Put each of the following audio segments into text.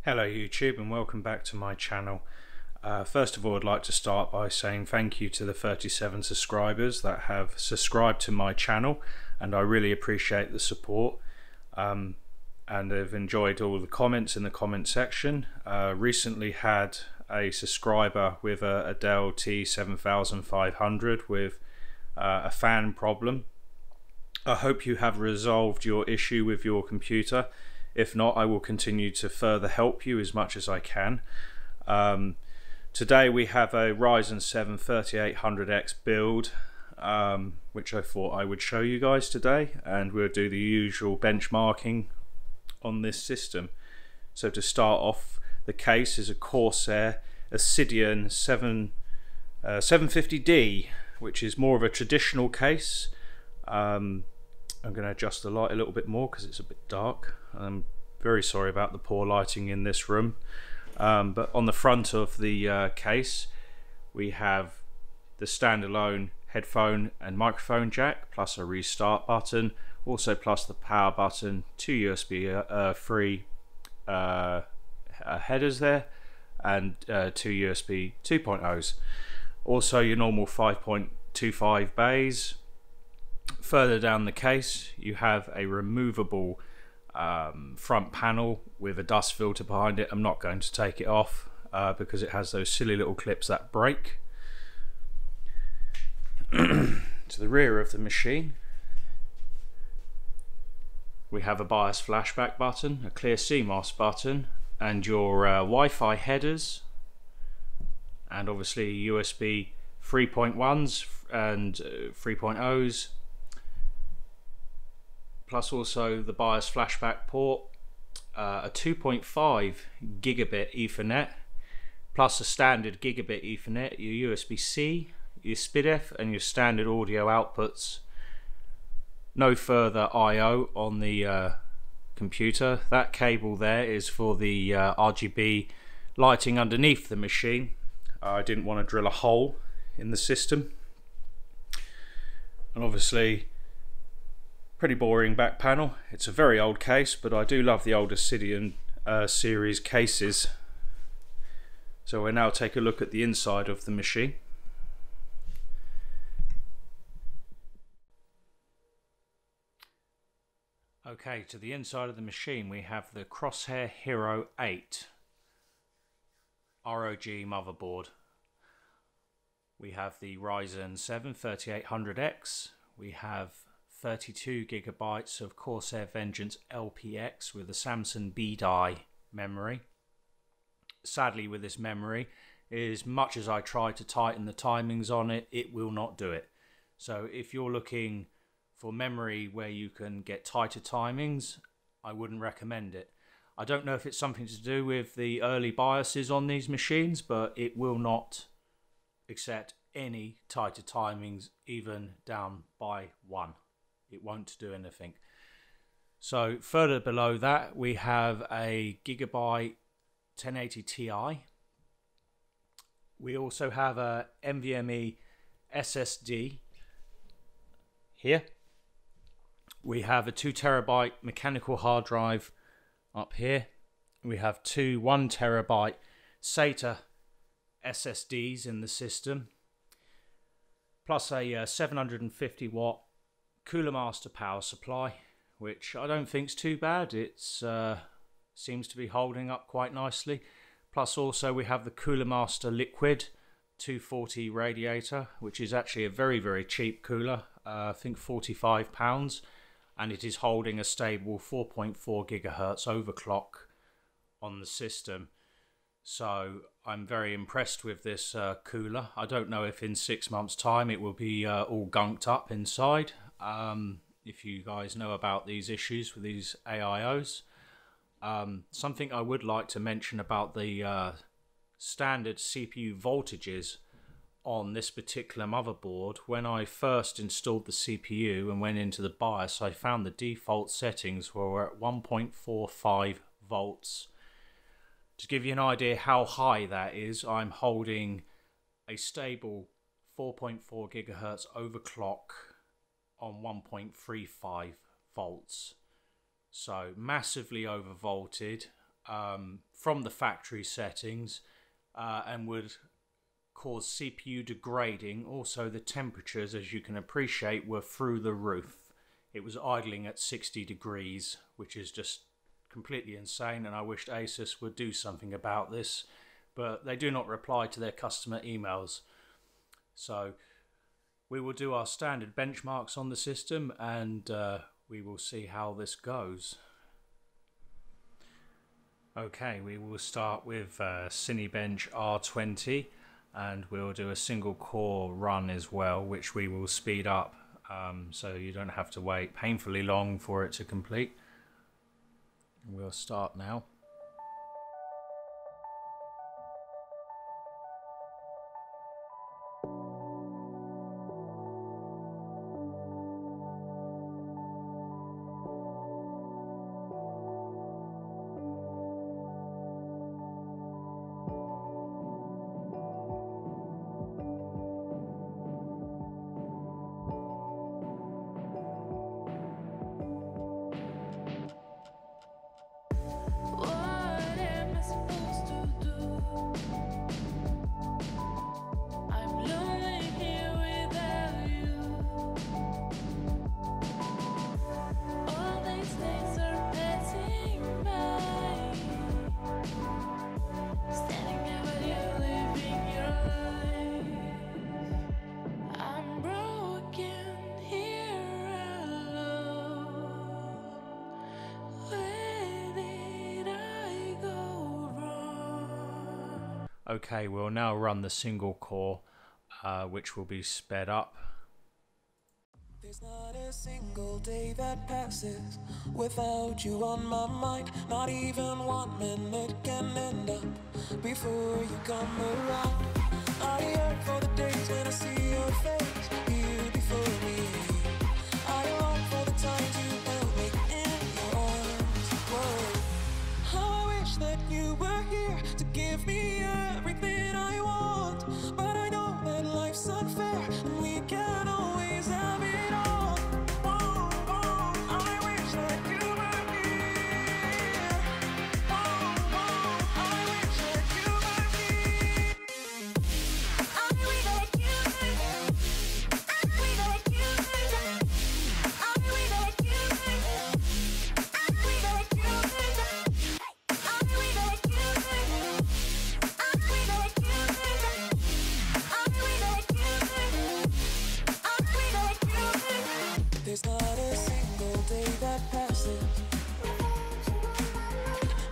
Hello YouTube and welcome back to my channel. First of all, I'd like to start by saying thank you to the 37 subscribers that have subscribed to my channel, and I really appreciate the support and have enjoyed all the comments in the comment section. Recently had a subscriber with a Dell T7500 with a fan problem. I hope you have resolved your issue with your computer. If not, I will continue to further help you as much as I can. Today we have a Ryzen 7 3800X build, which I thought I would show you guys today, and we'll do the usual benchmarking on this system. So to start off, the case is a Corsair Obsidian 750D, which is more of a traditional case. I'm going to adjust the light a little bit more because it's a bit dark. I'm very sorry about the poor lighting in this room. But on the front of the case, we have the standalone headphone and microphone jack, plus a restart button, also plus the power button, two USB 3 headers there, and two USB 2.0s. Also your normal 5.25 bays. Further down the case, you have a removable front panel with a dust filter behind it. I'm not going to take it off because it has those silly little clips that break. To the rear of the machine, we have a BIOS flashback button, a clear Cmos button, and your Wi-Fi headers, and obviously USB 3.1s and 3.0s, plus also the BIOS flashback port, a 2.5 gigabit Ethernet, plus a standard gigabit Ethernet, your USB-C, your SPDIF, and your standard audio outputs. No further I/O on the computer. That cable there is for the RGB lighting underneath the machine. I didn't want to drill a hole in the system. And obviously, pretty boring back panel. It's a very old case, but I do love the old Obsidian series cases. So we'll now take a look at the inside of the machine. Okay, to the inside of the machine we have the Crosshair Hero 8 ROG motherboard. We have the Ryzen 7 3800X. We have 32 gigabytes of Corsair Vengeance LPX with a Samsung B-Die memory. Sadly, with this memory, as much as I try to tighten the timings on it, it will not do it. So if you're looking for memory where you can get tighter timings, I wouldn't recommend it. I don't know if it's something to do with the early BIOSes on these machines, but it will not accept any tighter timings, even down by 1. It won't do anything. So further below that, we have a Gigabyte 1080 Ti. We also have a NVMe SSD here. We have a 2 terabyte mechanical hard drive up here. We have two 1 terabyte SATA SSDs in the system, plus a 750 watt Cooler Master power supply, which I don't think is too bad. It seems to be holding up quite nicely. Plus also we have the Cooler Master Liquid 240 radiator, which is actually a very cheap cooler, I think £45, and it is holding a stable 4.4 gigahertz overclock on the system. So I'm very impressed with this cooler. I don't know if in 6 months time it will be all gunked up inside. If you guys know about these issues with these AIOs. Something I would like to mention about the standard CPU voltages on this particular motherboard. When I first installed the CPU and went into the BIOS, I found the default settings were at 1.45 volts. To give you an idea how high that is, I'm holding a stable 4.4 gigahertz overclock on 1.35 volts. So massively overvolted. from the factory settings and would cause CPU degrading. Also, the temperatures, as you can appreciate, were through the roof. It was idling at 60 degrees, which is just completely insane, and I wished Asus would do something about this, but they do not reply to their customer emails. So we will do our standard benchmarks on the system, and we will see how this goes. Okay, we will start with Cinebench R20, and we'll do a single core run as well, which we will speed up so you don't have to wait painfully long for it to complete. We'll start now. Okay, we'll now run the single core, which will be sped up. There's not a single day that passes without you on my mind. Not even 1 minute can end up before you come around. I yearn for the days when I see your face here before me. I long for the times you held me in your arms. Whoa. How I wish that you were here to give me everything I want, but I know that life's unfair and we can't always have it all. Whoa, whoa, I wish that you were here. Whoa, whoa, I wish that you were here. I wish that you were here. I wish that you were here. I wish that you were here. I wish that you were here. I wish that you were here. There's not a single day that passes,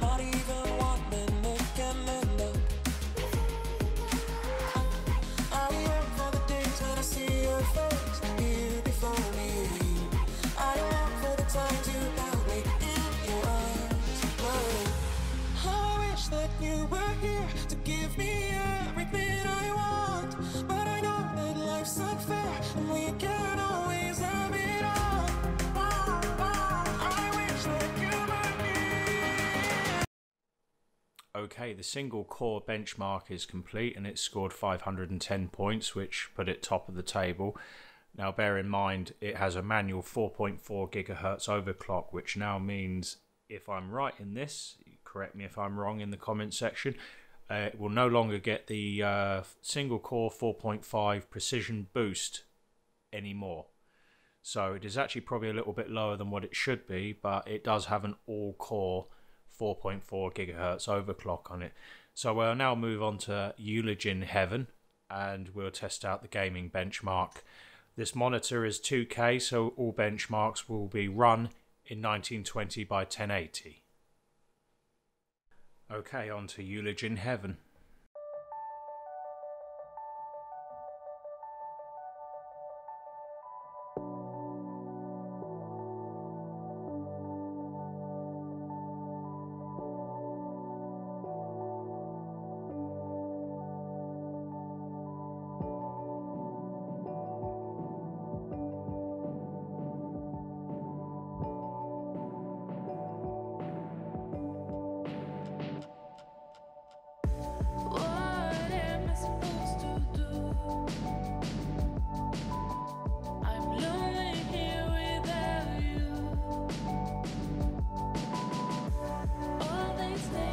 not even 1 minute can end up. I yearn for the days when I see your face here before me. I long for the times you held me in your arms. Whoa. How I wish that you were here to give me everything I want, but I know that life's unfair and we can't always have it all. Whoa, whoa, I wish that you were here. Okay, the single core benchmark is complete and it scored 510 points, which put it top of the table. Now bear in mind it has a manual 4.4 gigahertz overclock, which now means, if I'm right in this, correct me if I'm wrong in the comment section, it will no longer get the single core 4.5 precision boost anymore. So it is actually probably a little bit lower than what it should be, but it does have an all core 4.4 gigahertz overclock on it. So we'll now move on to Eulogen Heaven and we'll test out the gaming benchmark. This monitor is 2K, so all benchmarks will be run in 1920 by 1080. Okay, on to Eulogen Heaven. All these days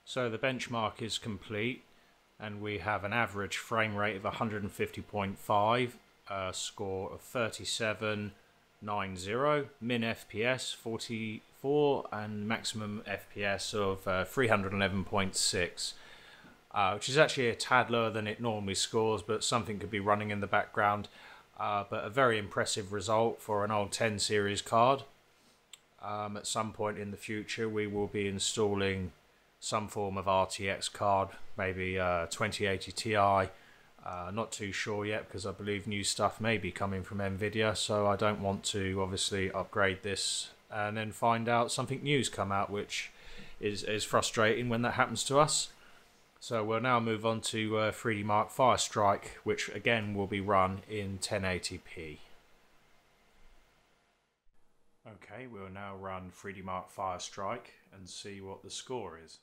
So the benchmark is complete, and we have an average frame rate of 150.5, a score of 3790, min FPS 44, and maximum FPS of 311.6, which is actually a tad lower than it normally scores, but something could be running in the background. But a very impressive result for an old 10 series card. At some point in the future we will be installing some form of RTX card, maybe 2080 Ti. Not too sure yet, because I believe new stuff may be coming from Nvidia, so I don't want to obviously upgrade this and then find out something new's come out, which is frustrating when that happens to us. So we'll now move on to 3D Mark Firestrike, which again will be run in 1080p. Okay, we'll now run 3D Mark Firestrike and see what the score is.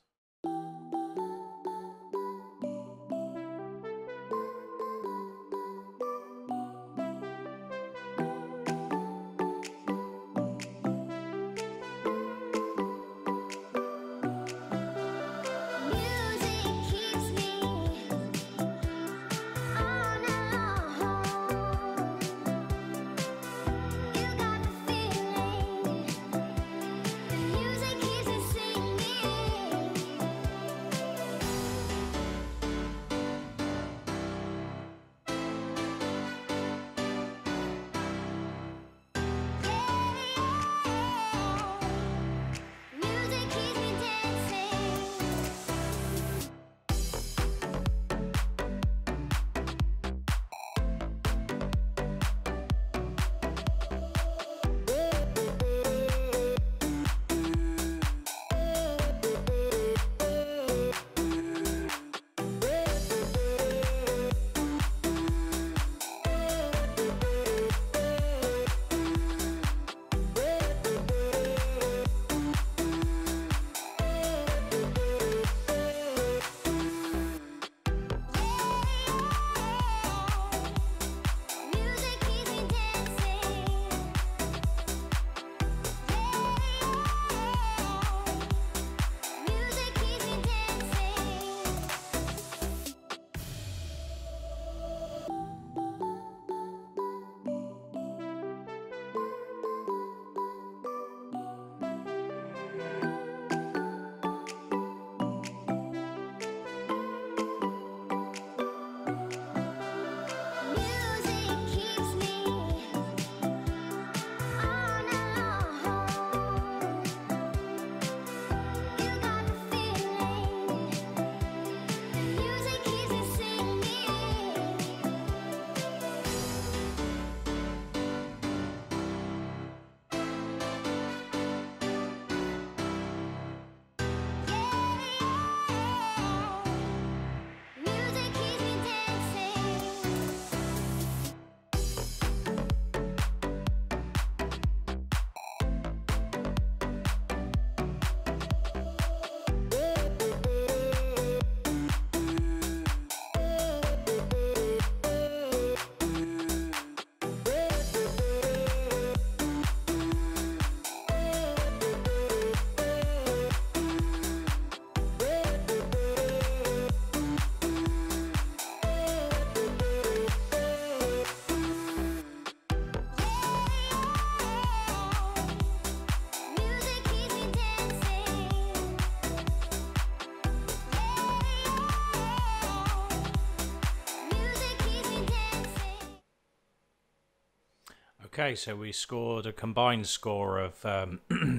Okay, so we scored a combined score of,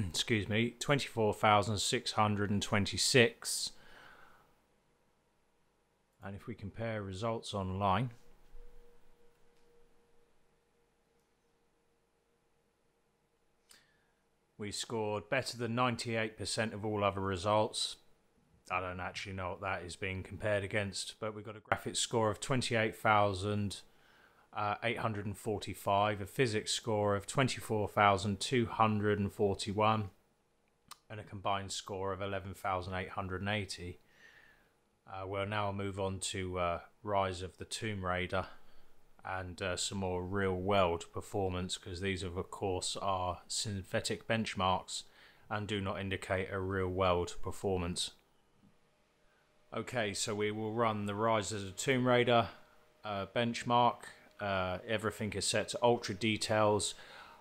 excuse me, 24,626. And if we compare results online, we scored better than 98% of all other results. I don't actually know what that is being compared against, but we've got a graphics score of 28,845, a physics score of 24,241, and a combined score of 11,880. We'll now move on to Rise of the Tomb Raider and some more real world performance, because these of course are synthetic benchmarks and do not indicate a real world performance. Okay, so we will run the Rise of the Tomb Raider benchmark. Everything is set to ultra details.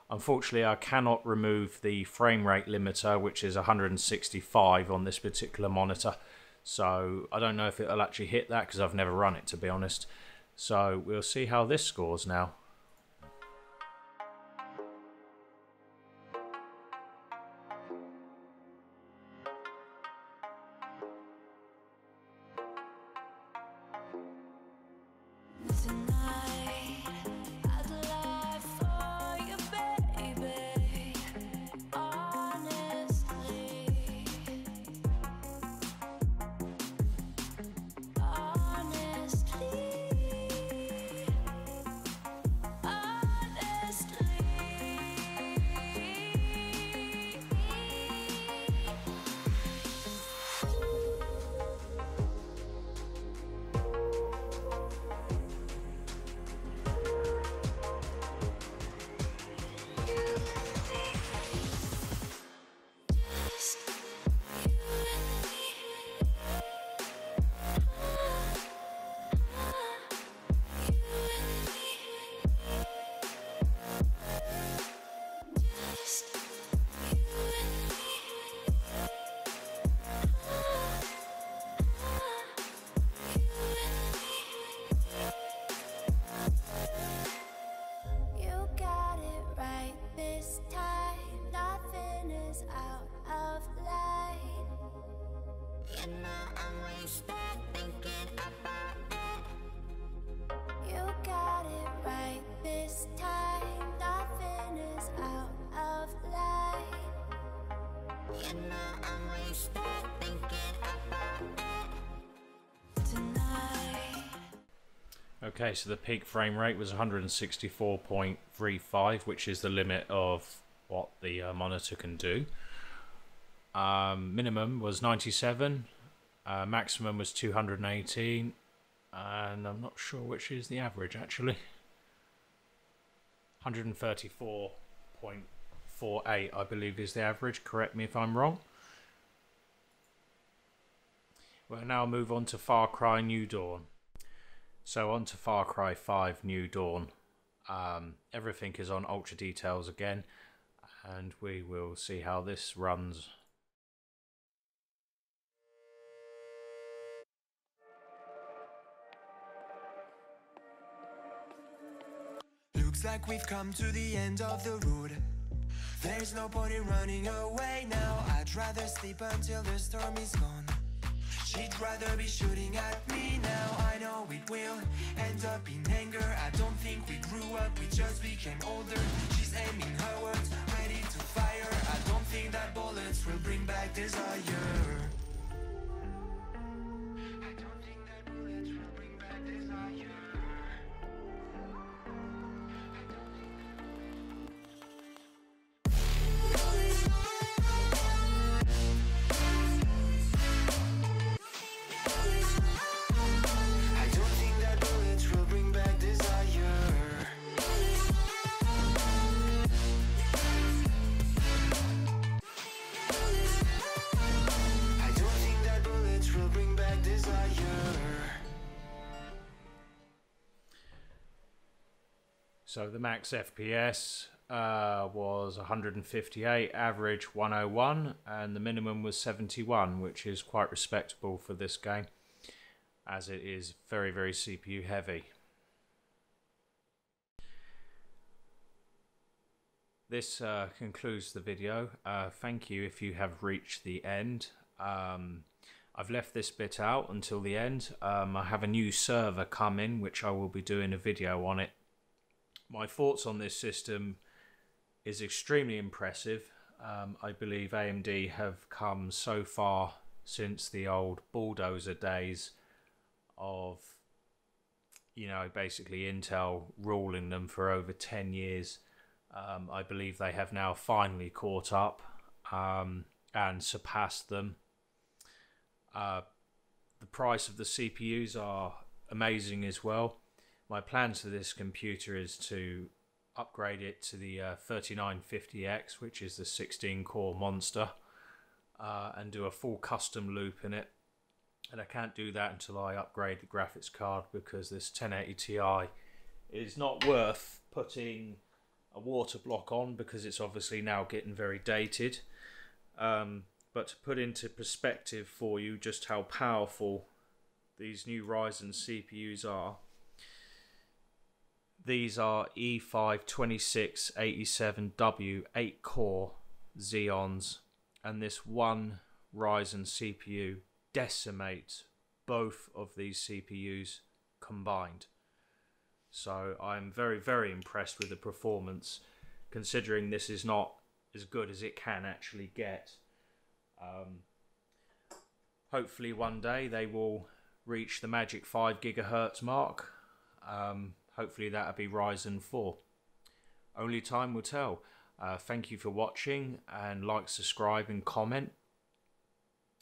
Unfortunately, I cannot remove the frame rate limiter, which is 165 on this particular monitor. So I don't know if it'll actually hit that, because I've never run it, to be honest. So we'll see how this scores now. Okay, so the peak frame rate was 164.35, which is the limit of what the monitor can do. Minimum was 97, maximum was 218, and I'm not sure which is the average actually. 134.48 I believe is the average, correct me if I'm wrong. We'll now move on to Far Cry New Dawn. So on to Far Cry 5 New Dawn. Everything is on ultra details again, and we will see how this runs. Looks like we've come to the end of the road. There's no point in running away now. I'd rather sleep until the storm is gone. She'd rather be shooting at me now. I know it will end up in anger. I don't think we grew up, we just became older. She's aiming her words, ready to fire. I don't think that bullets will bring back desire. I don't think that bullets will bring back desire. So the max FPS was 158, average 101, and the minimum was 71, which is quite respectable for this game, as it is very, very CPU heavy. This concludes the video. Thank you if you have reached the end. I've left this bit out until the end. I have a new server coming, which I will be doing a video on it. My thoughts on this system is extremely impressive. I believe AMD have come so far since the old bulldozer days of, you know, basically Intel ruling them for over 10 years. I believe they have now finally caught up and surpassed them. The price of the CPUs are amazing as well. My plans for this computer is to upgrade it to the 3950X, which is the 16-core monster, and do a full custom loop in it. And I can't do that until I upgrade the graphics card, because this 1080 Ti is not worth putting a water block on, because it's obviously now getting very dated. But to put into perspective for you just how powerful these new Ryzen CPUs are, these are E5-2687W 8-core Xeons, and this one Ryzen CPU decimates both of these CPUs combined. So I'm very, very impressed with the performance, considering this is not as good as it can actually get. Hopefully one day they will reach the magic 5 GHz mark. Hopefully that'll be Ryzen 4. Only time will tell. Thank you for watching, and like, subscribe and comment,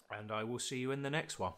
and I will see you in the next one.